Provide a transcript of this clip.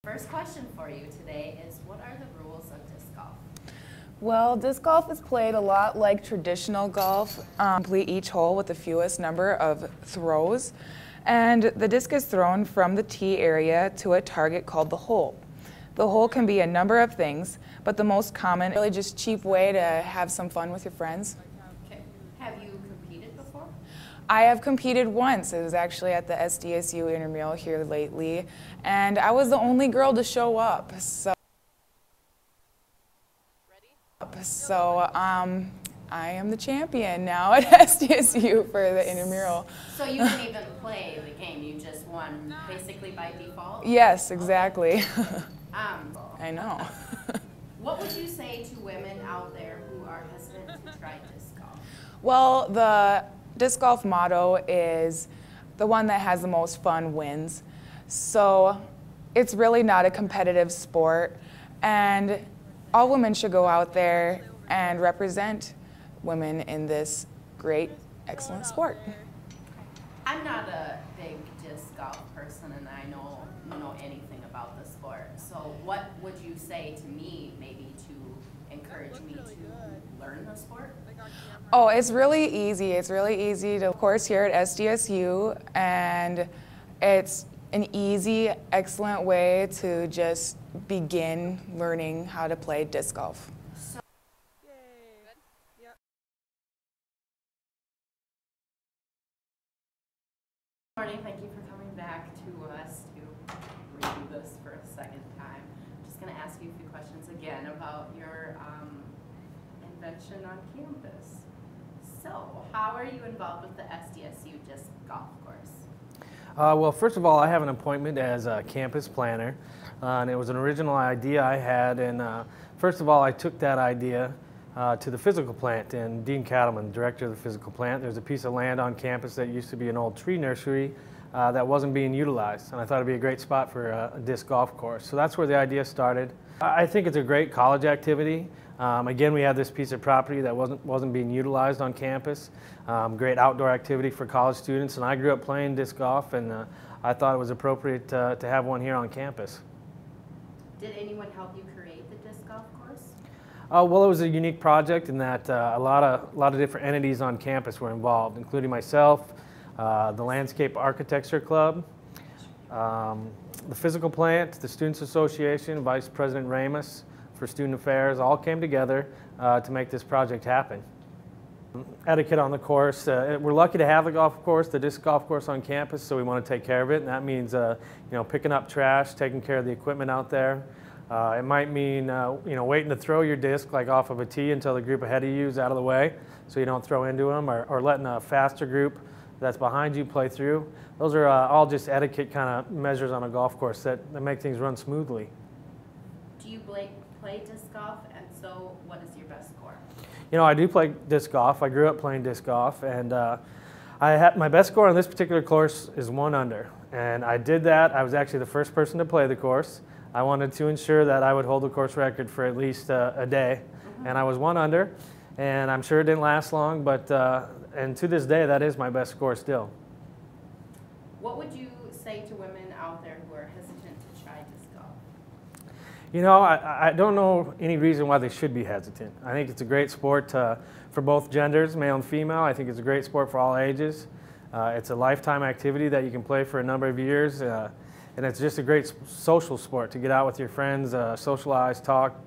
First question for you today is, what are the rules of disc golf? Well, disc golf is played a lot like traditional golf. Complete each hole with the fewest number of throws. And the disc is thrown from the tee area to a target called the hole. The hole can be a number of things, but the most common, really just cheap way to have some fun with your friends. Okay. Have you competed before? I have competed once. It was actually at the SDSU intramural here lately, and I was the only girl to show up. So I am the champion now at SDSU for the intramural. So you didn't even play the game, you just won basically by default? Yes, exactly. I know. What would you say to women out there who are hesitant to try disc golf? Well, the disc golf motto is the one that has the most fun wins. So it's really not a competitive sport, and all women should go out there and represent women in this great, excellent sport. I'm not a big disc golf person, and I know anything about the sport. So what would you say to me, maybe to encourage me to learn the sport? Oh, it's really easy. It's really easy to course here at SDSU, and it's an easy, excellent way to just begin learning how to play disc golf. Good morning. Thank you for coming back to us to review this for a second time. I'm just going to ask you a few questions again about your invention on campus. So, how are you involved with the SDSU disc golf course? Well, first of all, I have an appointment as a campus planner, and it was an original idea I had. And first of all, I took that idea to the physical plant, and Dean Cattleman, director of the physical plant. There's a piece of land on campus that used to be an old tree nursery that wasn't being utilized, and I thought it'd be a great spot for a disc golf course. So that's where the idea started. I think it's a great college activity. Again, we have this piece of property that wasn't being utilized on campus. Great outdoor activity for college students, and I grew up playing disc golf, and I thought it was appropriate to have one here on campus. Did anyone help you create the disc golf course? Well, it was a unique project in that a lot of different entities on campus were involved, including myself, the Landscape Architecture Club, the physical plant, the Students Association, Vice President Ramus for Student Affairs, all came together to make this project happen. Etiquette on the course. We're lucky to have the disc golf course on campus, so we want to take care of it, and that means picking up trash, taking care of the equipment out there. It might mean waiting to throw your disc like off of a tee until the group ahead of you is out of the way, so you don't throw into them, or letting a faster group that's behind you play through. Those are all just etiquette kind of measures on a golf course that make things run smoothly. Do you play disc golf, and so what is your best score? You know, I do play disc golf. I grew up playing disc golf, and my best score on this particular course is 1 under. And I did that. I was actually the first person to play the course. I wanted to ensure that I would hold the course record for at least a day, and I was 1 under. And I'm sure it didn't last long, but and to this day, that is my best score still. What would you say to women out there who are hesitant to try disc golf? You know, I don't know any reason why they should be hesitant. I think it's a great sport for both genders, male and female. I think it's a great sport for all ages. It's a lifetime activity that you can play for a number of years, and it's just a great social sport to get out with your friends, socialize, talk,